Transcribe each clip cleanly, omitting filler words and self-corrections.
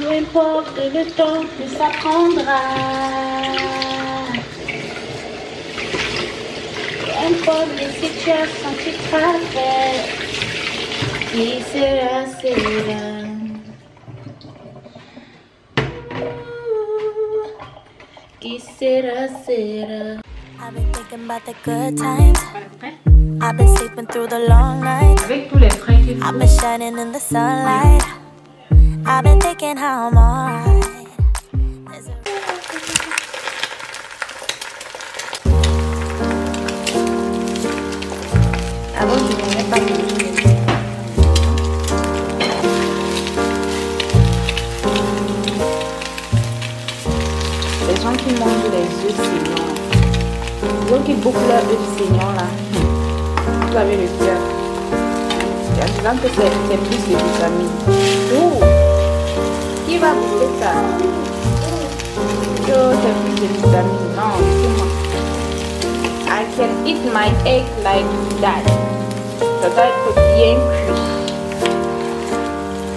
Peu importe le temps que ça prendra. Peu importe les situations que tu traverses. Qui sera, sera. Qui sera, sera. I've been thinking about the good times. I've been sleeping through the long nights. Avec tous les frais qu'il faut. I've been shining in the sunlight. I've been thinking how I'm alright. Avant, je ne connais pas manger. Les gens qui mangent les œufs saignants, les gens qui bouffent leurs œufs saignants là, vous avez le cœur. En disant que c'est plus de vitamines. Oh, qui va bouffer ça? Oh, c'est plus de vitamines. Non, c'est moi. I can eat my egg like that. Ça doit être bien cuit.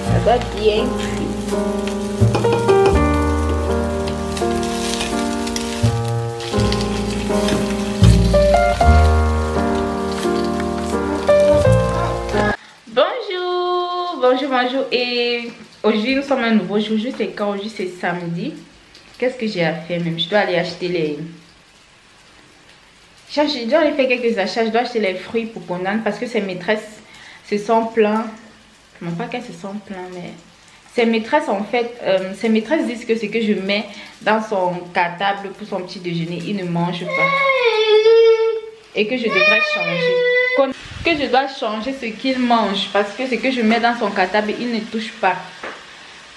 Ça doit être bien cuit. Bonjour et aujourd'hui nous sommes un nouveau jour. Aujourd'hui c'est quand? Aujourd'hui c'est samedi. Qu'est-ce que j'ai à faire même? Je dois aller acheter les... Je dois aller faire quelques achats. Je dois acheter les fruits pour Conan parce que ses maîtresses se sont plaintes. Non pas qu'elles se sont plaintes mais... Ses maîtresses en fait, ses maîtresses disent que ce que je mets dans son cartable pour son petit déjeuner, il ne mange pas. Et que je devrais changer. Que je dois changer ce qu'il mange parce que ce que je mets dans son cartable il ne touche pas.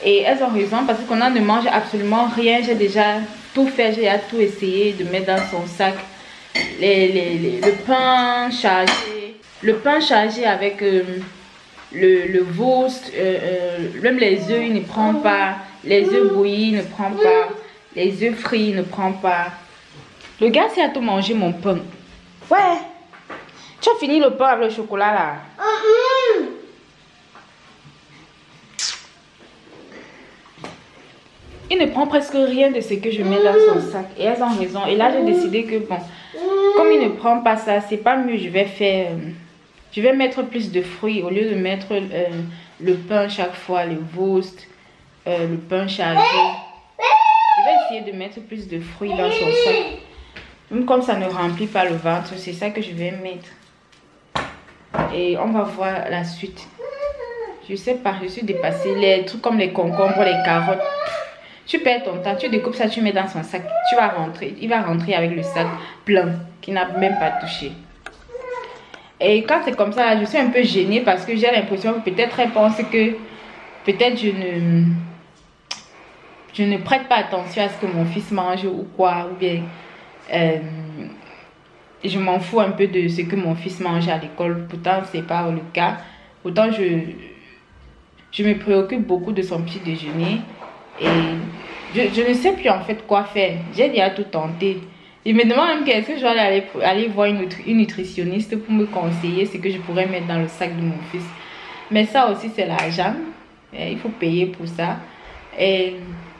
Et elles ont raison parce qu'on ne mange absolument rien. J'ai déjà tout fait, j'ai déjà tout essayé de mettre dans son sac. Le pain chargé avec le Wurst, même les œufs il ne prend pas, les œufs bouillis il ne prend pas, les œufs frits il ne prend pas. Le gars c'est à tout manger mon pain. Ouais. Tu as fini le pain avec le chocolat là? Il ne prend presque rien de ce que je mets dans son sac. Et elles ont raison. Et là j'ai décidé que bon, comme il ne prend pas ça, c'est pas mieux. Je vais mettre plus de fruits au lieu de mettre le pain chaque fois, le Wurst, le pain chargé. Je vais essayer de mettre plus de fruits dans son sac. Même comme ça ne remplit pas le ventre, c'est ça que je vais mettre. Et on va voir la suite. Je sais pas, je suis dépassée. Les trucs comme les concombres, les carottes. Tu perds ton temps, tu découpes ça, tu mets dans son sac. Tu vas rentrer, il va rentrer avec le sac plein, qui n'a même pas touché. Et quand c'est comme ça, je suis un peu gênée parce que j'ai l'impression que peut-être elle pense que peut-être je ne prête pas attention à ce que mon fils mange ou quoi, ou bien je m'en fous un peu de ce que mon fils mange à l'école. Pourtant c'est pas le cas. Pourtant je me préoccupe beaucoup de son petit déjeuner et je ne sais plus en fait quoi faire. J'ai déjà tout tenté. Il me demande même qu'est-ce que je dois aller voir une nutritionniste pour me conseiller ce que je pourrais mettre dans le sac de mon fils. Mais ça aussi c'est l'argent. Il faut payer pour ça. Et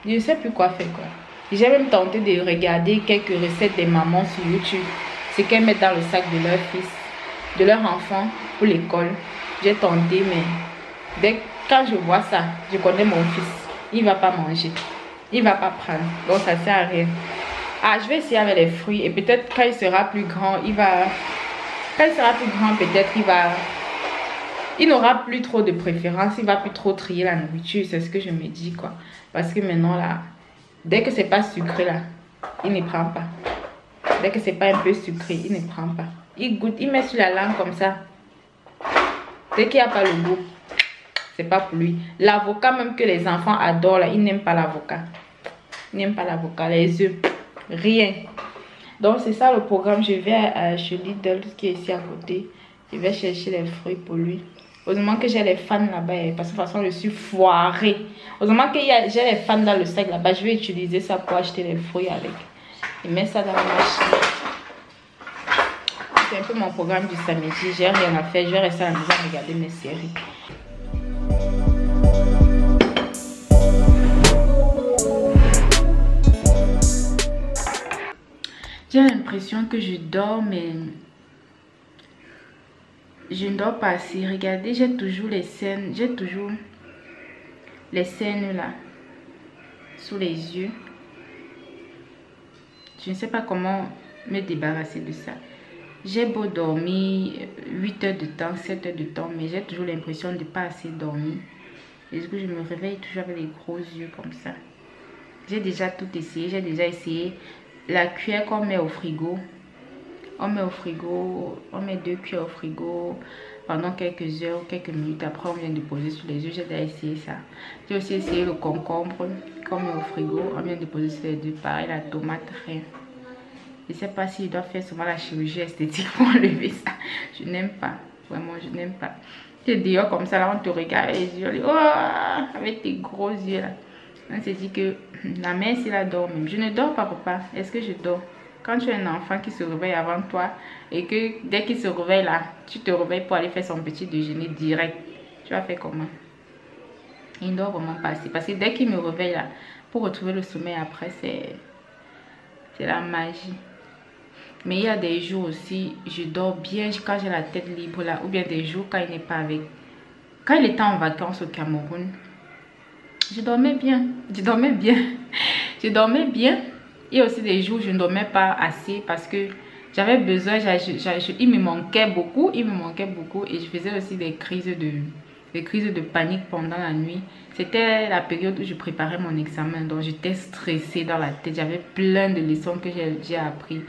je ne sais plus quoi faire quoi. J'ai même tenté de regarder quelques recettes des mamans sur YouTube. Ce qu'elles mettent dans le sac de leur fils, de leur enfant pour l'école. J'ai tenté mais quand je vois ça, je connais mon fils. Il ne va pas manger. Il ne va pas prendre. Donc ça ne sert à rien. Ah, je vais essayer avec les fruits. Et peut-être quand il sera plus grand, peut-être il n'aura plus trop de préférence. Il va plus trop trier la nourriture. C'est ce que je me dis quoi. Parce que maintenant là, dès que c'est pas sucré là, il ne prend pas. Dès que c'est pas un peu sucré, il ne prend pas. Il goûte, il met sur la langue comme ça. Dès qu'il n'y a pas le goût, c'est pas pour lui. L'avocat même que les enfants adorent là, ils n'aiment pas l'avocat. Ils n'aiment pas l'avocat. Les œufs, rien. Donc c'est ça le programme. Je vais chez Lidl qui est ici à côté. Je vais chercher les fruits pour lui. Heureusement que j'ai les fans là-bas parce que de toute façon je suis foirée. Heureusement que j'ai les fans dans le sac là-bas. Je vais utiliser ça pour acheter les fruits avec. Et mettre ça dans la machine. C'est un peu mon programme du samedi. J'ai rien à faire. Je vais rester à la maison à regarder mes séries. J'ai l'impression que je dors, mais je ne dors pas assez. Regardez, j'ai toujours les scènes là sous les yeux. Je ne sais pas comment me débarrasser de ça. J'ai beau dormir 8 heures de temps, 7 heures de temps, mais j'ai toujours l'impression de ne pas assez dormir. Et du coup, je me réveille toujours avec des gros yeux comme ça. J'ai déjà tout essayé. J'ai déjà essayé la cuillère qu'on met au frigo. On met au frigo, on met 2 cuillères au frigo pendant quelques heures, quelques minutes. Après, on vient de poser sur les yeux. J'ai déjà essayé ça. J'ai aussi essayé le concombre qu'on met au frigo. On vient de poser sur les yeux. Pareil, la tomate, rien. Je ne sais pas si je dois faire souvent la chirurgie esthétique pour enlever ça. Je n'aime pas. Vraiment, je n'aime pas. Tu es dehors comme ça, là, on te regarde les yeux. Oh, avec tes gros yeux, là. On se dit que la mère, si elle dort même. Je ne dors pas, papa. Est-ce que je dors? Quand tu as un enfant qui se réveille avant toi et que dès qu'il se réveille là, tu te réveilles pour aller faire son petit déjeuner direct, tu vas faire comment? Il ne dort vraiment pas assez. Parce que dès qu'il me réveille là, pour retrouver le sommeil après, c'est la magie. Mais il y a des jours aussi, je dors bien quand j'ai la tête libre là, ou bien des jours quand il n'est pas avec. Quand il était en vacances au Cameroun, je dormais bien. Je dormais bien. Je dormais bien. Il y a aussi des jours où je ne dormais pas assez parce que j'avais besoin, il me manquait beaucoup. Il me manquait beaucoup et je faisais aussi des crises de panique pendant la nuit. C'était la période où je préparais mon examen. Donc j'étais stressée dans la tête. J'avais plein de leçons que j'ai appris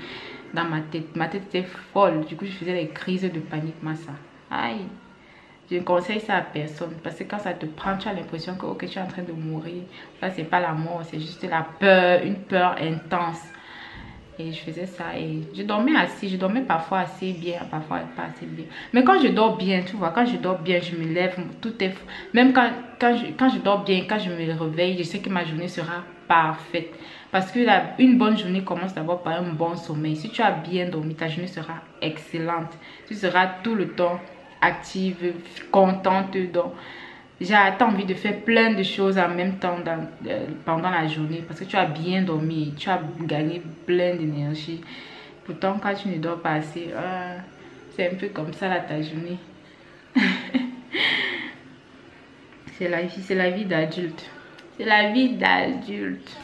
dans ma tête. Ma tête était folle. Du coup, je faisais des crises de panique, massa. Aïe. Je ne conseille ça à personne parce que quand ça te prend, tu as l'impression que ok, tu es en train de mourir. Là, c'est pas la mort, c'est juste la peur, une peur intense. Et je faisais ça et je dormais assez. Je dormais parfois assez bien, parfois pas assez bien. Mais quand je dors bien, tu vois, quand je dors bien, je me lève, tout est... Même quand je dors bien, quand je me réveille, je sais que ma journée sera parfaite. Parce que une bonne journée commence d'abord par un bon sommeil. Si tu as bien dormi, ta journée sera excellente. Tu seras tout le temps active, contente. Donc, j'ai envie de faire plein de choses en même temps pendant la journée. Parce que tu as bien dormi, tu as gagné plein d'énergie. Pourtant, quand tu ne dors pas assez, c'est un peu comme ça là, ta journée. C'est la vie d'adulte. C'est la vie d'adulte.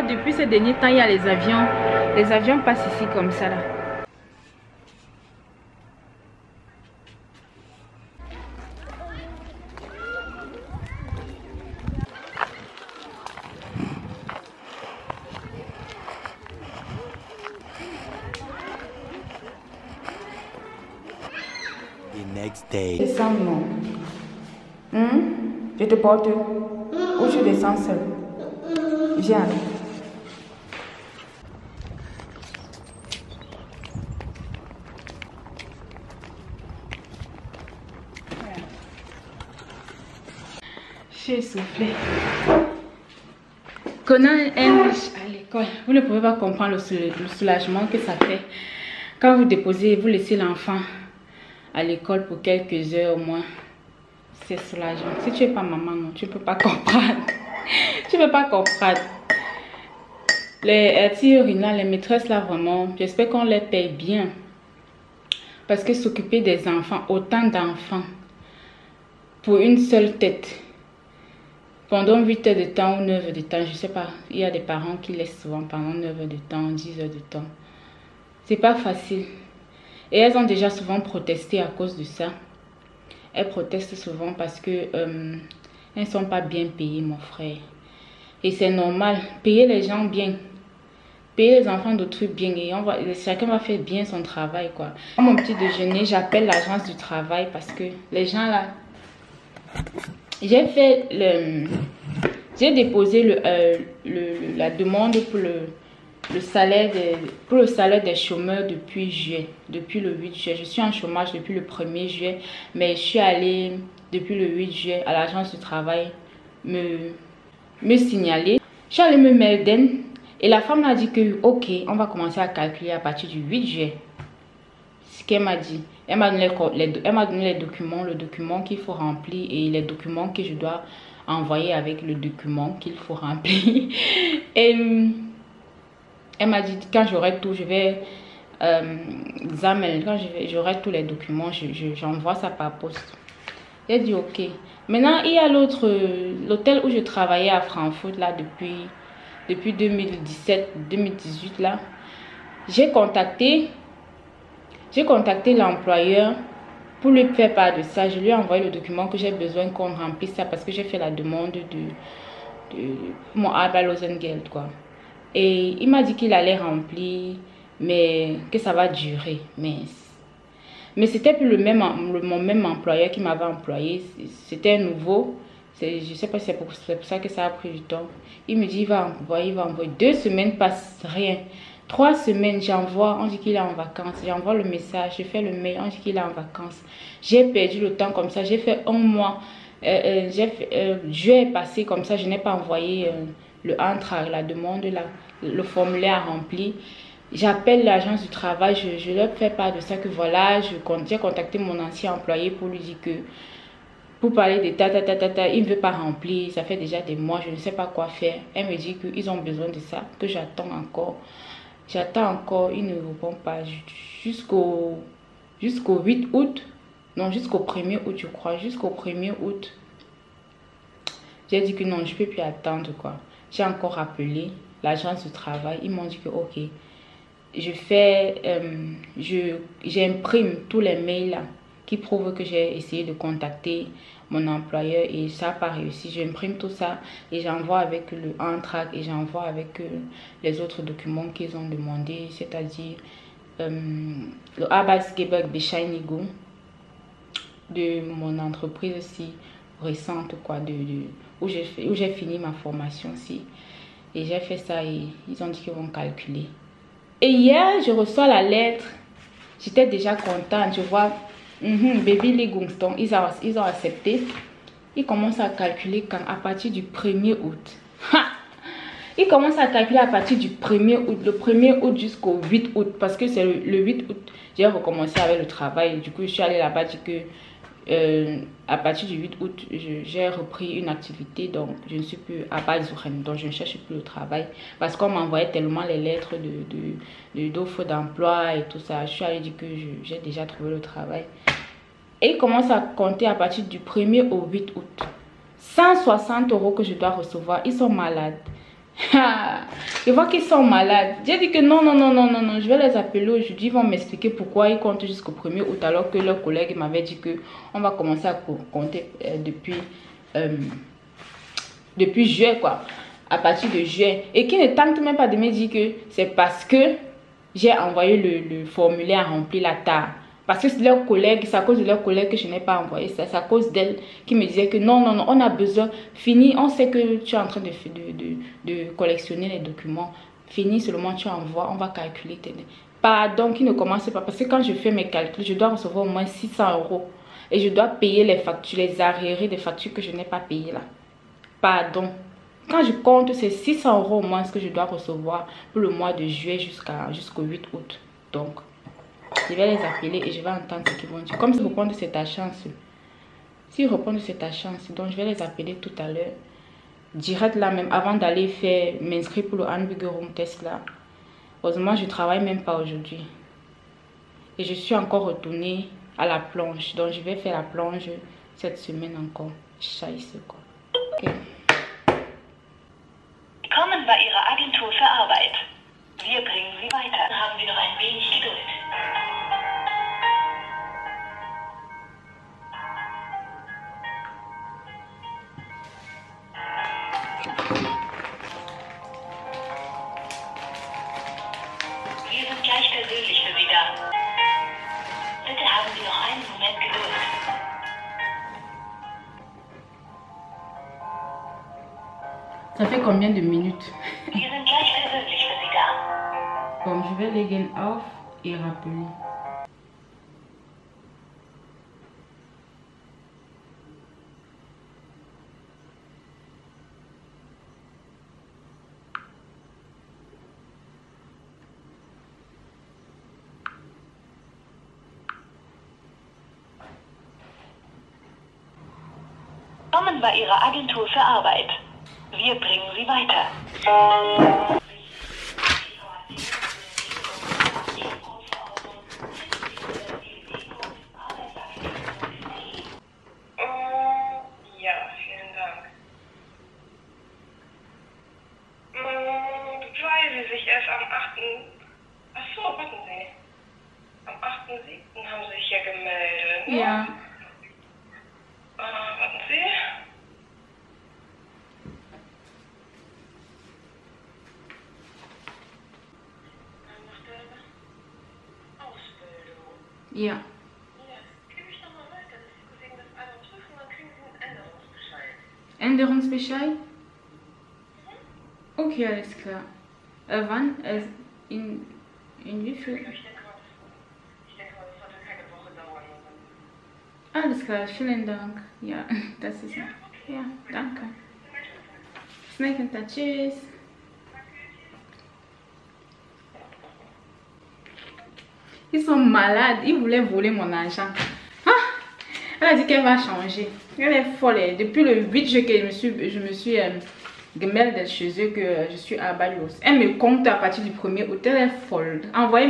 Depuis ces derniers temps, il y a les avions. Les avions passent ici comme ça là. The next day. Descends, non. Je te porte. Ou je descends seul. Viens. J'ai soufflé. Conan aime à l'école. Vous ne pouvez pas comprendre le soulagement que ça fait. Quand vous déposez, vous laissez l'enfant à l'école pour quelques heures au moins. C'est soulageant. Si tu n'es pas maman, non, tu ne peux pas comprendre. Tu ne peux pas comprendre. Les Tirina, les maîtresses là vraiment, j'espère qu'on les paye bien. Parce que s'occuper des enfants, autant d'enfants, pour une seule tête, pendant 8 heures de temps ou 9 heures de temps. Je sais pas, il y a des parents qui laissent souvent pendant 9 heures de temps, 10 heures de temps. C'est pas facile. Et elles ont déjà souvent protesté à cause de ça. Elles protestent souvent parce que elles ne sont pas bien payées, mon frère. Et c'est normal. Payer les gens bien. Payer les enfants d'autrui bien. Et chacun va faire bien son travail, quoi. Pour mon petit déjeuner, j'appelle l'agence du travail parce que les gens là... J'ai déposé la demande pour le salaire des chômeurs depuis juillet, depuis le 8 juillet. Je suis en chômage depuis le 1er juillet, mais je suis allée depuis le 8 juillet à l'agence du travail me signaler. Je suis allée me melden et la femme m'a dit que ok, on va commencer à calculer à partir du 8 juillet. Ce qu'elle m'a dit. Elle m'a donné les documents, le document qu'il faut remplir et les documents que je dois envoyer avec le document qu'il faut remplir. Et elle m'a dit quand j'aurai tout, je vais quand j'aurai tous les documents, j'envoie ça par poste. J'ai dit ok. Maintenant, il y a l'hôtel où je travaillais à Francfort là depuis 2017-2018 là. J'ai contacté l'employeur pour lui faire part de ça. Je lui ai envoyé le document que j'ai besoin qu'on remplisse ça parce que j'ai fait la demande de mon Arbeitslosengeld quoi. Et il m'a dit qu'il allait remplir, mais que ça va durer. Mais c'était plus mon même employeur qui m'avait employé. C'était nouveau. Je sais pas si c'est pour ça que ça a pris du temps. Il me dit il va envoyer. 2 semaines passe rien. 3 semaines, j'envoie, on dit qu'il est en vacances. J'envoie le message, je fais le mail, on dit qu'il est en vacances. J'ai perdu le temps comme ça. J'ai fait 1 mois. Juillet est passé comme ça. Je n'ai pas envoyé le entrée, la demande, le formulaire à remplir. J'appelle l'agence du travail. Je leur fais part de ça que voilà, j'ai contacté mon ancien employé pour lui dire que pour parler de il ne veut pas remplir. Ça fait déjà des mois, je ne sais pas quoi faire. Elle me dit qu'ils ont besoin de ça, que j'attends encore. J'attends encore, il ne répond pas jusqu'au 8 août. Non, jusqu'au 1er août, je crois. Jusqu'au 1er août. J'ai dit que non, je ne peux plus attendre, quoi. J'ai encore appelé l'agence du travail. Ils m'ont dit que ok. J'imprime tous les mails là, qui prouvent que j'ai essayé de contacter mon employeur et ça n'a pas réussi. J'imprime tout ça et j'envoie avec le Antrag et j'envoie avec les autres documents qu'ils ont demandé, c'est-à-dire le Arbeitsgeberbescheinigung de mon entreprise aussi récente, quoi, où j'ai fini ma formation aussi. Et j'ai fait ça et ils ont dit qu'ils vont calculer. Et hier, je reçois la lettre. J'étais déjà contente, je vois. Bewilligungston, ils ont accepté. Ils commencent à calculer à partir du 1er août. Ils commencent à calculer à partir du 1er août, le 1er août jusqu'au 8 août. Parce que c'est le 8 août, j'ai recommencé avec le travail. Du coup, je suis allée là-bas, dit que à partir du 8 août, j'ai repris une activité. Donc, je ne suis plus à Bazourène. Donc, je ne cherche plus le travail. Parce qu'on m'envoyait tellement les lettres d'offres d'emploi et tout ça. Je suis allée dire que j'ai déjà trouvé le travail. Et ils commencent à compter à partir du 1er au 8 août. 160 € que je dois recevoir. Ils sont malades. Je vois qu'ils sont malades. J'ai dit que non. Je vais les appeler aujourd'hui. Ils vont m'expliquer pourquoi ils comptent jusqu'au 1er août. Alors que leur collègue m'avait dit que on va commencer à compter depuis juillet, quoi. À partir de juillet. Et qui ne tente même pas de me dire que c'est parce que j'ai envoyé le formulaire à remplir la tare. Parce que c'est leur collègue, c'est à cause de leur collègue que je n'ai pas envoyé ça. C'est à cause d'elle qui me disait que non, on a besoin. Fini, on sait que tu es en train de collectionner les documents. Fini, seulement tu envoies, on va calculer. Pardon, qui ne commence pas. Parce que quand je fais mes calculs, je dois recevoir au moins 600 €. Et je dois payer les factures, les arriérés des factures que je n'ai pas payées là. Pardon. Quand je compte, c'est 600 € au moins ce que je dois recevoir pour le mois de juillet jusqu'au 8 août. Donc, je vais les appeler et je vais entendre ce qu'ils vont dire. Comme s'ils répondent, c'est ta chance. S'ils répondent, c'est ta chance. Donc, je vais les appeler tout à l'heure. Direct là même, avant d'aller m'inscrire pour le Anbiegerung test là. Heureusement, je ne travaille même pas aujourd'hui. Et je suis encore retournée à la plonge. Donc, je vais faire la plonge cette semaine encore. Chaisse quoi. Ok. combien de minutes? Bon, je vais legen auf et rappeler. Willkommen bei Ihrer Agentur für Arbeit. Wir bringen Sie weiter. Ja, vielen Dank. Weil Sie sich erst am 8. Achso, warten Sie. Am 8.7. haben Sie sich ja gemeldet, ne? Ja. Warten Sie. Dann macht er Ausbildung. Ja. Ja, gebe ich doch mal weiter, dass die Kollegen das einmal prüfen, dann kriegen Sie einen Änderungsbescheid. Änderungsbescheid? Okay, alles klar. Wann? In wie viel? Ich denke mal, das sollte keine Woche dauern. Alles klar, vielen Dank. Ja, das ist... Ja, danke. Snack, tschüss. Ils sont malades, ils voulaient voler mon argent. Ah, elle a dit qu'elle va changer. Elle est folle. Depuis le 8 juillet que je me suis gemeldet chez eux que je suis à Barbados. Elle me compte à partir du 1er août. Elle est folle. Envoyez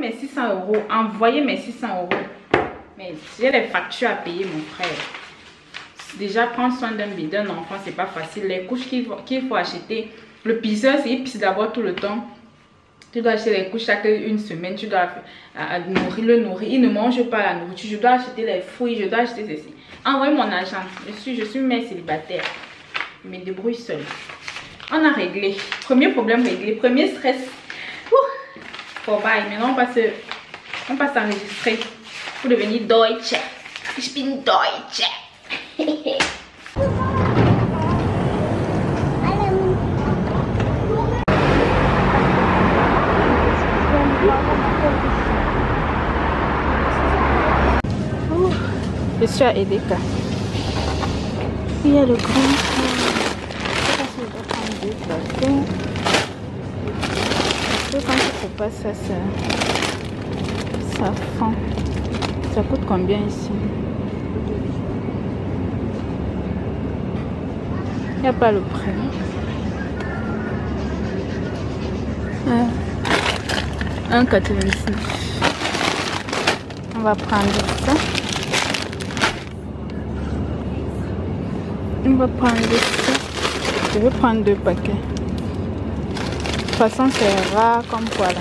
mes 600 euros. Envoyez mes 600 euros. Mais j'ai les factures à payer, mon frère. Déjà, prendre soin d'un enfant, c'est pas facile. Les couches qu'il faut acheter. Le pisseur, il pisse d'abord tout le temps. Tu dois acheter les couches chaque une semaine. Tu dois le nourrir. Il ne mange pas la nourriture. Je dois acheter les fruits. Je dois acheter ceci. Envoyez mon argent. Je suis mère célibataire. Je me débrouille seule. On a réglé. Premier problème réglé. Premier stress. Vorbei. Maintenant, on passe à enregistrer. Pour devenir Deutsche. Ich bin Deutsche. Je suis à Edeka. Il y a le grand. Je ne sais pas si je dois prendre 2 plateaux. Parce que quand je prépare ça, ça fond. Ça coûte combien ici? Il n'y a pas le prix. 1,99. On va prendre ça. On va prendre ça. Je vais prendre 2 paquets. De toute façon, c'est rare comme voilà.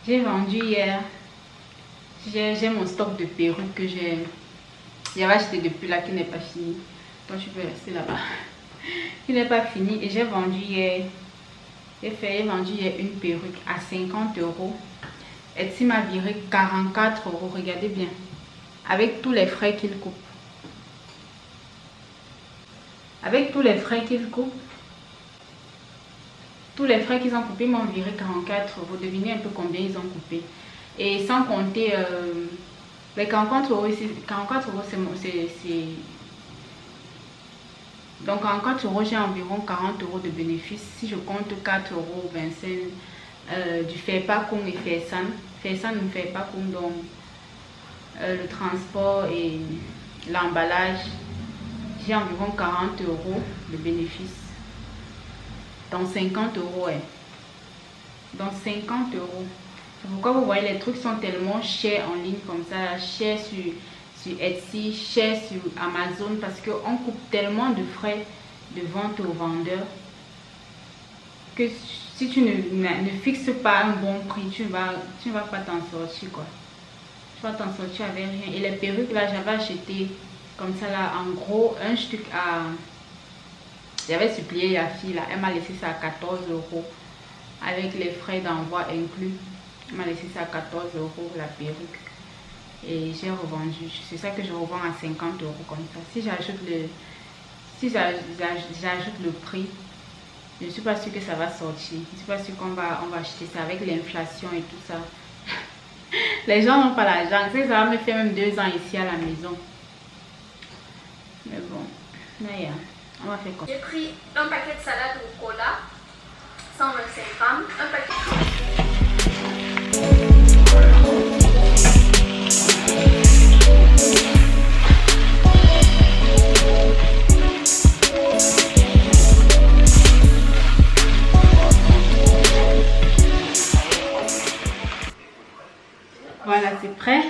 J'ai vendu hier. J'ai mon stock de perruques que j'avais acheté depuis là qui n'est pas fini. Donc je peux rester là-bas. Qui n'est pas fini. Et j'ai vendu hier. J'ai vendu hier une perruque à 50 €. Etsy m'a viré 44 €. Regardez bien. Avec tous les frais qu'il coupe. Avec tous les frais qu'ils coupent. Tous les frais qu'ils ont coupés m'ont viré 44 €. Devinez un peu combien ils ont coupé. Et sans compter les 44 €, 44 € c'est... Donc 44 € j'ai environ 40 € de bénéfices. Si je compte 4,25 € du Fairpacom et Fairsan. Fairsan ne fait pas comme donc le transport et l'emballage. J'ai environ 40 € de bénéfices. Donc 50 €. Ouais. Donc 50 €. C'est pourquoi vous voyez les trucs sont tellement chers en ligne comme ça. Chers sur Etsy, chers sur Amazon. Parce qu'on coupe tellement de frais de vente aux vendeurs. Que si tu ne fixes pas un bon prix, tu ne vas pas t'en sortir quoi. Tu vas t'en sortir avec rien. Et les perruques là, j'avais acheté comme ça là, en gros, un truc à... J'avais supplié la fille là, elle m'a laissé ça à 14 € avec les frais d'envoi inclus. Elle m'a laissé ça à 14 € la perruque. Et j'ai revendu. C'est ça que je revends à 50 € comme ça. Si j'ajoute le prix, je ne suis pas sûre que ça va sortir. Je ne suis pas sûre qu'on va acheter ça avec l'inflation et tout ça. Les gens n'ont pas l'argent. Ça va me faire même 2 ans ici à la maison. Mais bon, mais on va faire comme ça. J'ai pris un paquet de salade au cola, 125 grammes, un paquet. Voilà, c'est prêt.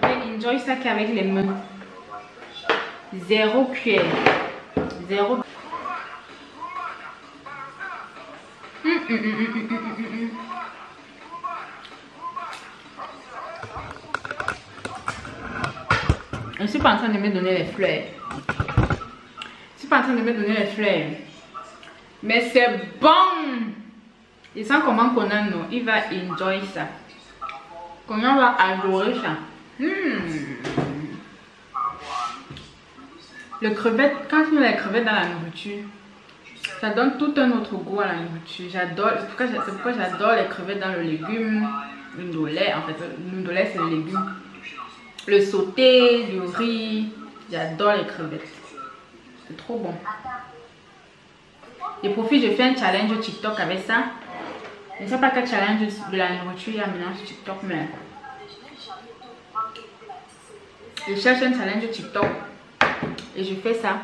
Enjoy ça qu'avec les mains. 0 cuillère. 0. Je ne suis pas en train de me donner les fleurs. Je suis pas en train de me donner les fleurs. Mais c'est bon. Et sans comment Conan, non, il va enjoy ça. Conan va adorer ça. Le crevette, quand tu mets les crevettes dans la nourriture, ça donne tout un autre goût à la nourriture. J'adore, c'est pourquoi j'adore les crevettes dans le légume, le ndolé. En fait, le ndolé c'est le légume. Le sauté, le riz, j'adore les crevettes. C'est trop bon. Et profite, je fais un challenge TikTok avec ça. Je ne sais pas quel challenge de la nourriture il y a maintenant sur TikTok, mais je cherche un challenge TikTok et je fais ça.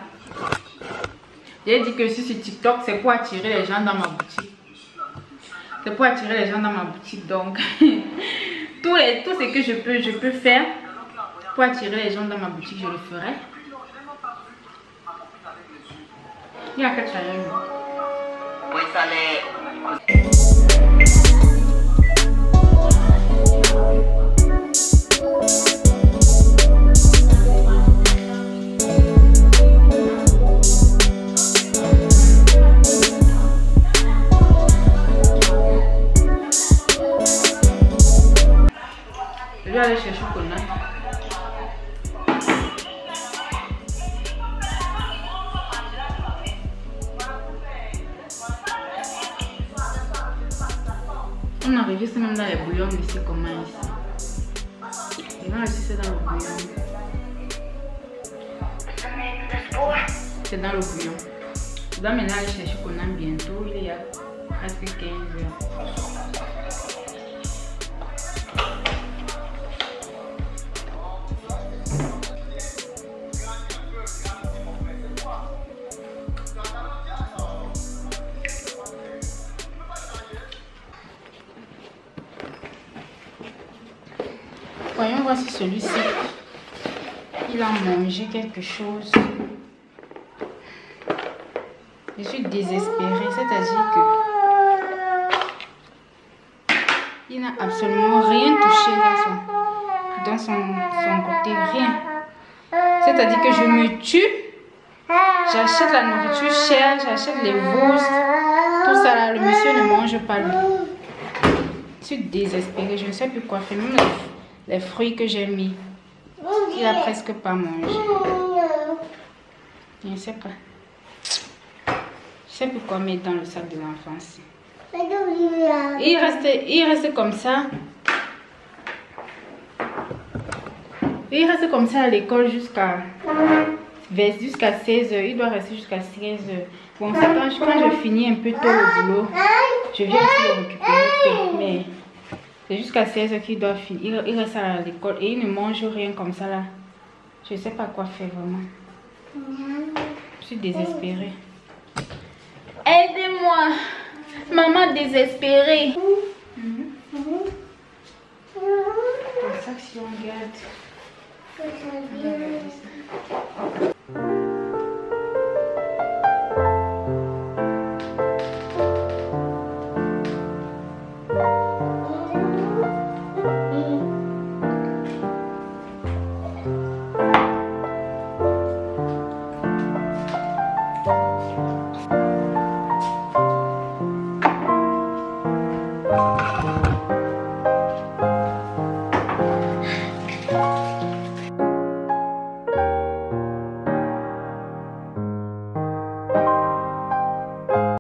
J'ai dit que si sur TikTok, c'est pour attirer les gens dans ma boutique. C'est pour attirer les gens dans ma boutique. Donc, tout ce que je peux faire pour attirer les gens dans ma boutique, je le ferai. Il y a quel challenge? Oui, ça l'est. Je vais aller chercher le Conan. On enregistre même dans les bouillons ici, comment ici. Et on enregistre dans le bouillon. C'est dans le bouillon. Je dois maintenant aller chercher Conan bientôt. Il y a presque 15 heures. Voyons voir si celui-ci, il a mangé quelque chose. Je suis désespérée, c'est-à-dire que Il n'a absolument rien touché dans son côté, rien. C'est-à-dire que je me tue, j'achète la nourriture chère, j'achète les Wurst, tout ça là, le monsieur ne mange pas lui. Je suis désespérée, je ne sais plus quoi faire, même les fruits que j'ai mis, il a presque pas mangé. Je ne sais pas. Je sais plus quoi mettre dans le sac de l'enfance. Il reste comme ça. Il reste comme ça à l'école jusqu'à 16 h. Il doit rester jusqu'à 16 h. Bon, c'est quand je finis un peu tôt au boulot, je viens aussi le récupérer tôt. Mais c'est jusqu'à 16 h qu'il doit finir. Il reste à l'école et il ne mange rien comme ça là. Je ne sais pas quoi faire vraiment. Je suis désespérée. Aidez-moi. Maman désespérée. Comme ça, si on regarde.